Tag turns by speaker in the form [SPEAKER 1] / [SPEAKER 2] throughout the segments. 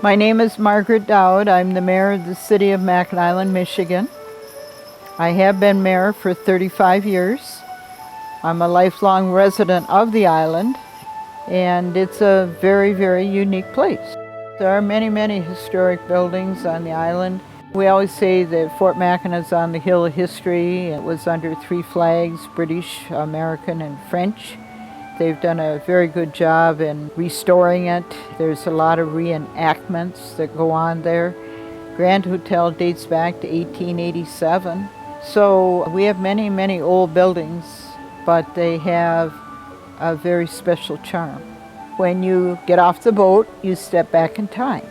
[SPEAKER 1] My name is Margaret Dowd. I'm the mayor of the city of Mackinac Island, Michigan. I have been mayor for 35 years. I'm a lifelong resident of the island, and it's a very, very unique place. There are many, many historic buildings on the island. We always say that Fort Mackinac is on the hill of history. It was under 3 flags, British, American, and French. They've done a very good job in restoring it. There's a lot of reenactments that go on there. Grand Hotel dates back to 1887. So we have many, many old buildings, but they have a very special charm. When you get off the boat, you step back in time.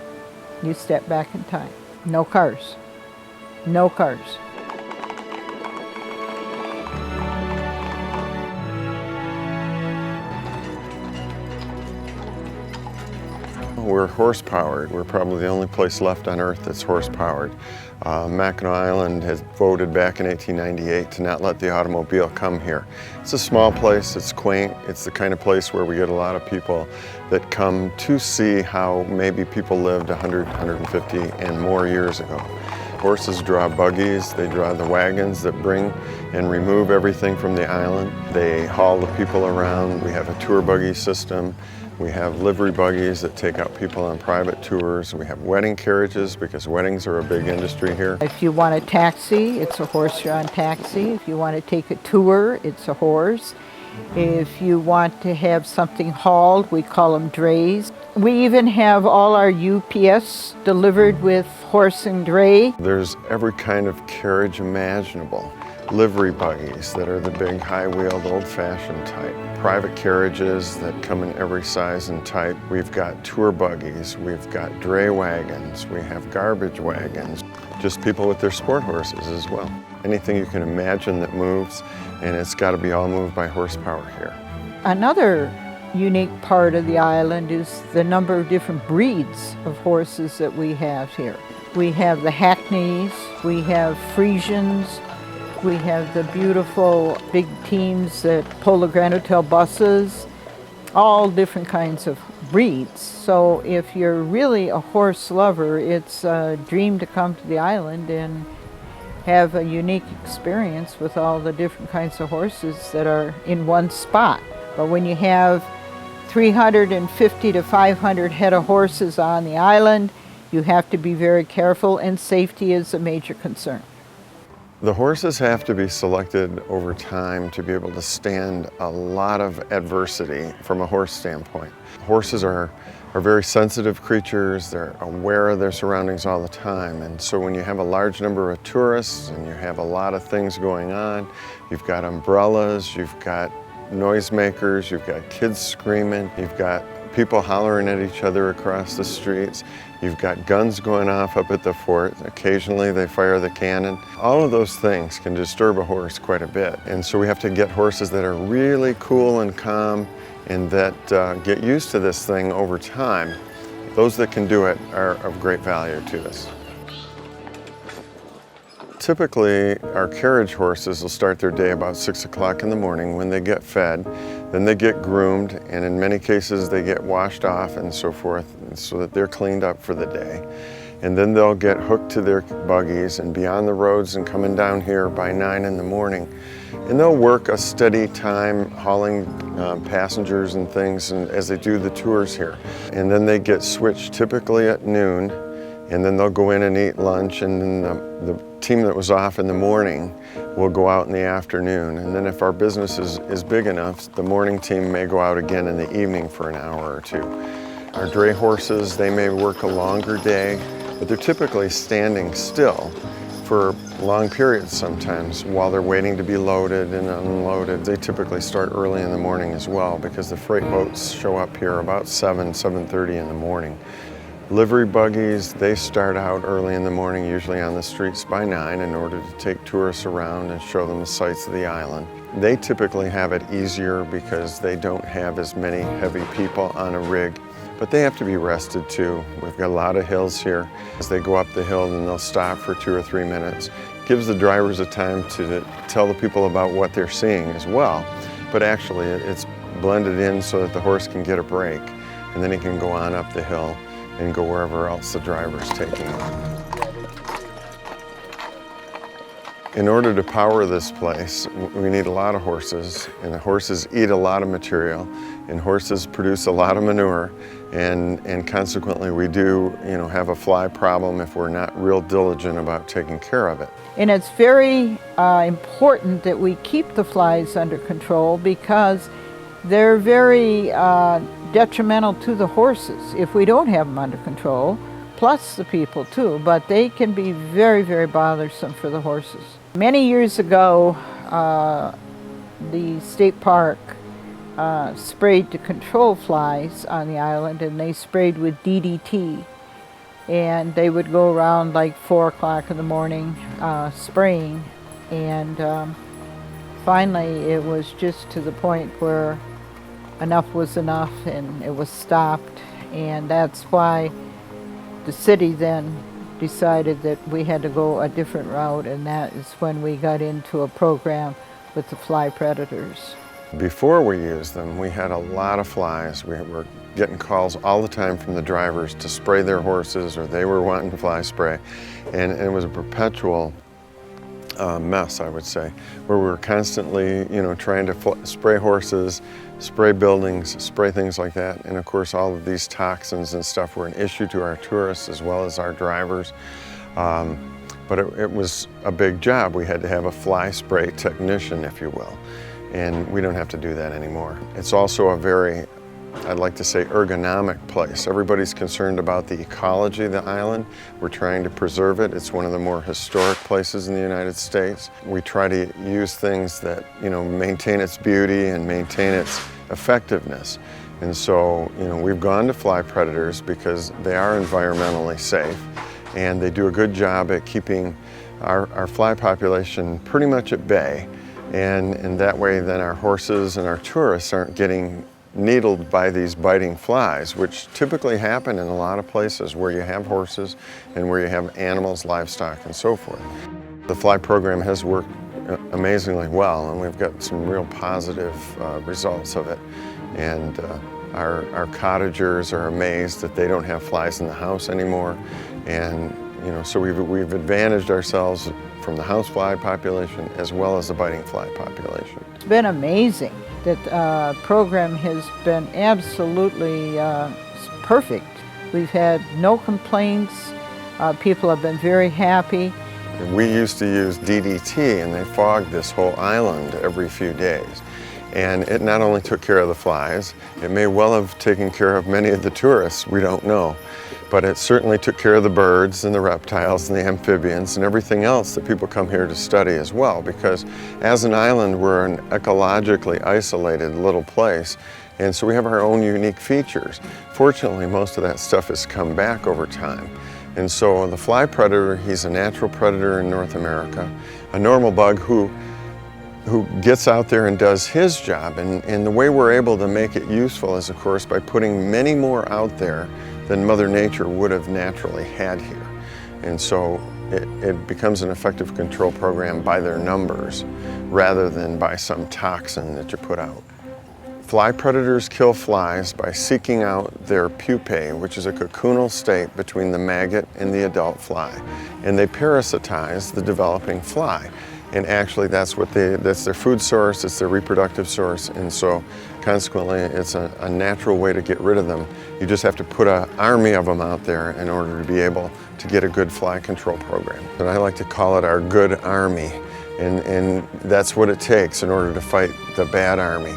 [SPEAKER 1] You step back in time. No cars. No cars.
[SPEAKER 2] We're horse-powered. We're probably the only place left on Earth that's horse-powered. Mackinac Island has voted back in 1898 to not let the automobile come here. It's a small place, it's quaint, it's the kind of place where we get a lot of people that come to see how maybe people lived 100, 150 and more years ago. Horses draw buggies, they draw the wagons that bring and remove everything from the island. They haul the people around. We have a tour buggy system. We have livery buggies that take out people on private tours. We have wedding carriages because weddings are a big industry here.
[SPEAKER 1] If you want a taxi, it's a horse-drawn taxi. If you want to take a tour, it's a horse. If you want to have something hauled, we call them drays. We even have all our UPS delivered with horse and dray.
[SPEAKER 2] There's every kind of carriage imaginable. Livery buggies that are the big high-wheeled old-fashioned type. Private carriages that come in every size and type. We've got tour buggies, we've got dray wagons, we have garbage wagons. Just people with their sport horses as well. Anything you can imagine that moves, and it's got to be all moved by horsepower here.
[SPEAKER 1] Another unique part of the island is the number of different breeds of horses that we have here. We have the Hackneys, we have Friesians, we have the beautiful big teams that pull the Grand Hotel buses, all different kinds of breeds. So if you're really a horse lover, it's a dream to come to the island and have a unique experience with all the different kinds of horses that are in one spot. But when you have 350 to 500 head of horses on the island, you have to be very careful, and safety is a major concern.
[SPEAKER 2] The horses have to be selected over time to be able to stand a lot of adversity from a horse standpoint. Horses are very sensitive creatures. They're aware of their surroundings all the time. And so when you have a large number of tourists and you have a lot of things going on, you've got umbrellas, you've got noisemakers, you've got kids screaming, you've got people hollering at each other across the streets. You've got guns going off up at the fort. Occasionally they fire the cannon. All of those things can disturb a horse quite a bit. And so we have to get horses that are really cool and calm and that get used to this thing over time. Those that can do it are of great value to us. Typically, our carriage horses will start their day about 6 o'clock in the morning when they get fed. Then they get groomed, and in many cases they get washed off and so forth so that they're cleaned up for the day. And then they'll get hooked to their buggies and be on the roads and coming down here by 9 in the morning. And they'll work a steady time hauling passengers and things as they do the tours here. And then they get switched typically at noon, and then they'll go in and eat lunch, and then the team that was off in the morning will go out in the afternoon. And then if our business is big enough, the morning team may go out again in the evening for an hour or two. Our dray horses, they may work a longer day, but they're typically standing still for long periods sometimes while they're waiting to be loaded and unloaded. They typically start early in the morning as well because the freight boats show up here about 7:30 in the morning. Livery buggies, they start out early in the morning, usually on the streets by 9 in order to take tourists around and show them the sights of the island. They typically have it easier because they don't have as many heavy people on a rig, but they have to be rested too. We've got a lot of hills here. As they go up the hill, then they'll stop for 2 or 3 minutes. Gives the drivers a time to tell the people about what they're seeing as well, but actually it's blended in so that the horse can get a break, and then he can go on up the hill and go wherever else the driver's taking them. In order to power this place, we need a lot of horses, and the horses eat a lot of material, and horses produce a lot of manure, and consequently we do, have a fly problem if we're not real diligent about taking care of it.
[SPEAKER 1] And it's very important that we keep the flies under control because they're very detrimental to the horses if we don't have them under control, plus the people too, but they can be very, very bothersome for the horses. Many years ago, the state park sprayed to control flies on the island, and they sprayed with DDT. And they would go around like 4 o'clock in the morning spraying, and finally it was just to the point where enough was enough and it was stopped, and that's why the city then decided that we had to go a different route, and that is when we got into a program with the fly predators.
[SPEAKER 2] Before we used them, we had a lot of flies. We were getting calls all the time from the drivers to spray their horses, or they were wanting fly spray, and it was a perpetual mess, I would say, where we were constantly, trying to spray horses, spray buildings, spray things like that. And of course, all of these toxins and stuff were an issue to our tourists as well as our drivers. But it was a big job. We had to have a fly spray technician, if you will. And we don't have to do that anymore. It's also a very, I'd like to say, ergonomic place. Everybody's concerned about the ecology of the island. We're trying to preserve it. It's one of the more historic places in the United States. We try to use things that, maintain its beauty and maintain its effectiveness. And so, we've gone to fly predators because they are environmentally safe, and they do a good job at keeping our fly population pretty much at bay. And that way then our horses and our tourists aren't getting needled by these biting flies, which typically happen in a lot of places where you have horses and where you have animals, livestock, and so forth. The fly program has worked amazingly well, and we've got some real positive results of it. And our cottagers are amazed that they don't have flies in the house anymore. And so we've advantaged ourselves from the housefly population as well as the biting fly population.
[SPEAKER 1] It's been amazing. That program has been absolutely perfect. We've had no complaints. People have been very happy.
[SPEAKER 2] We used to use DDT, and they fogged this whole island every few days. And it not only took care of the flies, it may well have taken care of many of the tourists, we don't know. But it certainly took care of the birds and the reptiles and the amphibians and everything else that people come here to study as well, because as an island, we're an ecologically isolated little place, and so we have our own unique features. Fortunately, most of that stuff has come back over time. And so the fly predator, he's a natural predator in North America, a normal bug who gets out there and does his job. And the way we're able to make it useful is, of course, by putting many more out there than Mother Nature would have naturally had here. And so it becomes an effective control program by their numbers rather than by some toxin that you put out. Fly predators kill flies by seeking out their pupae, which is a cocoonal state between the maggot and the adult fly. And they parasitize the developing fly. And actually that's their food source, it's their reproductive source, and so consequently it's a natural way to get rid of them. You just have to put an army of them out there in order to be able to get a good fly control program. And I like to call it our good army, and that's what it takes in order to fight the bad army.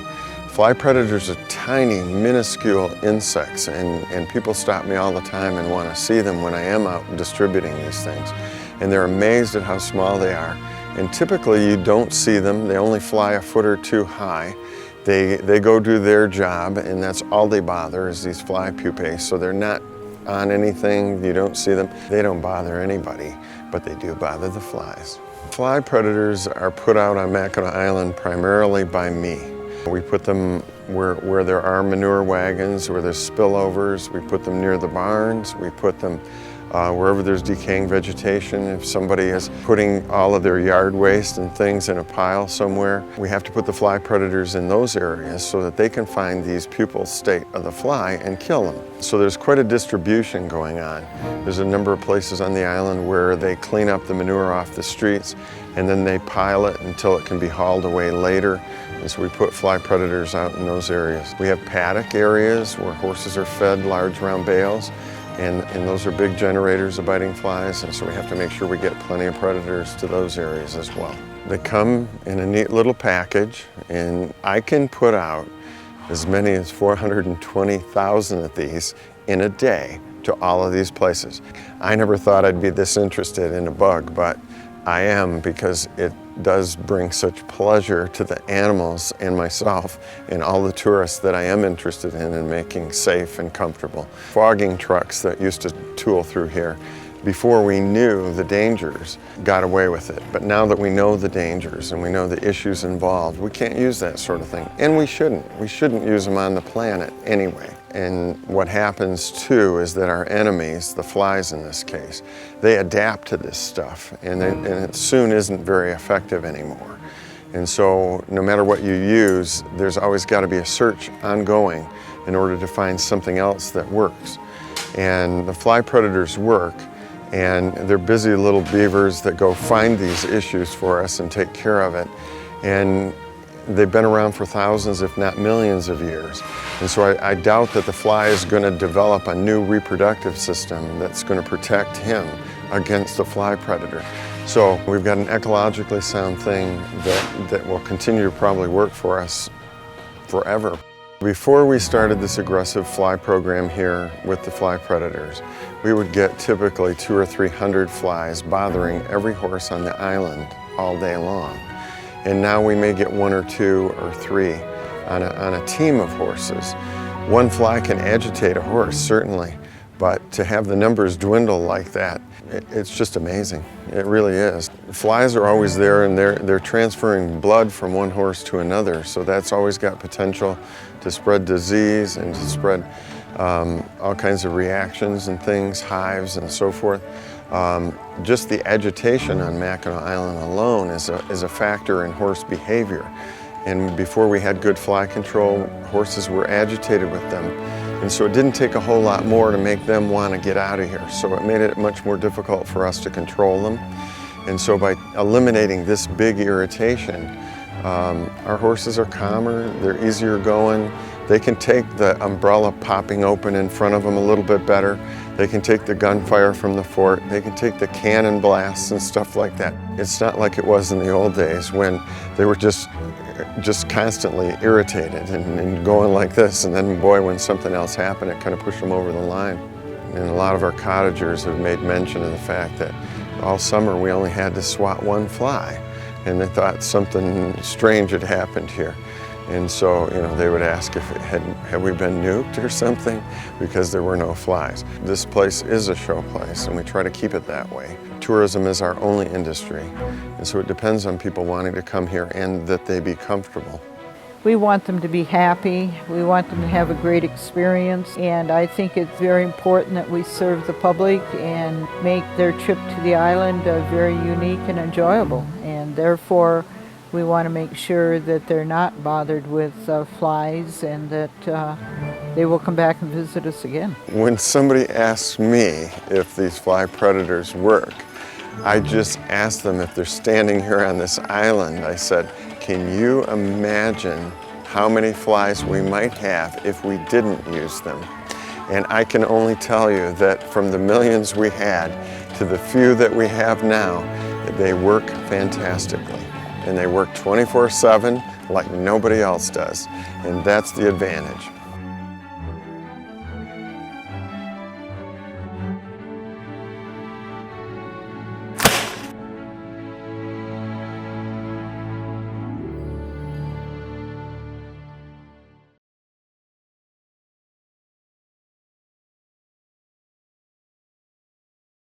[SPEAKER 2] Fly predators are tiny, minuscule insects, and people stop me all the time and want to see them when I am out distributing these things. And they're amazed at how small they are. And typically you don't see them. They only fly a foot or two high. They go do their job, and that's all they bother is these fly pupae. So they're not on anything, you don't see them. They don't bother anybody, but they do bother the flies. Fly predators are put out on Mackinac Island primarily by me. We put them where there are manure wagons, where there's spillovers. We put them near the barns. We put them wherever there's decaying vegetation. If somebody is putting all of their yard waste and things in a pile somewhere, we have to put the fly predators in those areas so that they can find these pupal state of the fly and kill them. So there's quite a distribution going on. There's a number of places on the island where they clean up the manure off the streets and then they pile it until it can be hauled away later. And so we put fly predators out in those areas. We have paddock areas where horses are fed large round bales, and those are big generators of biting flies, and so we have to make sure we get plenty of predators to those areas as well. They come in a neat little package, and I can put out as many as 420,000 of these in a day to all of these places. I never thought I'd be this interested in a bug, but I am, because it does bring such pleasure to the animals and myself and all the tourists that I am interested in making safe and comfortable. Fogging trucks that used to tool through here, before we knew the dangers, got away with it. But now that we know the dangers and we know the issues involved, we can't use that sort of thing. And we shouldn't. We shouldn't use them on the planet anyway. And what happens too is that our enemies, the flies in this case, they adapt to this stuff, and it soon isn't very effective anymore. And so no matter what you use, there's always got to be a search ongoing in order to find something else that works. And the fly predators work, and they're busy little beavers that go find these issues for us and take care of it. And they've been around for thousands, if not millions of years. And so I doubt that the fly is going to develop a new reproductive system that's going to protect him against the fly predator. So we've got an ecologically sound thing that will continue to probably work for us forever. Before we started this aggressive fly program here with the fly predators, we would get typically 200 or 300 flies bothering every horse on the island all day long. And now we may get 1 or 2 or 3 on a team of horses. One fly can agitate a horse, certainly, but to have the numbers dwindle like that, it's just amazing. It really is. Flies are always there, and they're transferring blood from one horse to another, so that's always got potential to spread disease and to spread all kinds of reactions and things, hives and so forth. Just the agitation on Mackinac Island alone is a factor in horse behavior. And before we had good fly control, horses were agitated with them. And so it didn't take a whole lot more to make them want to get out of here. So it made it much more difficult for us to control them. And so by eliminating this big irritation, our horses are calmer, they're easier going. They can take the umbrella popping open in front of them a little bit better. They can take the gunfire from the fort. They can take the cannon blasts and stuff like that. It's not like it was in the old days when they were just constantly irritated and going like this. And then, boy, when something else happened, it kind of pushed them over the line. And a lot of our cottagers have made mention of the fact that all summer we only had to swat 1 fly. And they thought something strange had happened here. And so, they would ask if had we been nuked or something, because there were no flies. This place is a show place, and we try to keep it that way. Tourism is our only industry, and so it depends on people wanting to come here and that they be comfortable.
[SPEAKER 1] We want them to be happy. We want them to have a great experience, and I think it's very important that we serve the public and make their trip to the island very unique and enjoyable. And therefore, we want to make sure that they're not bothered with flies and that they will come back and visit us again.
[SPEAKER 2] When somebody asks me if these fly predators work, I just ask them if they're standing here on this island. I said, can you imagine how many flies we might have if we didn't use them? And I can only tell you that from the millions we had to the few that we have now, they work fantastically. And they work 24/7 like nobody else does. And that's the advantage.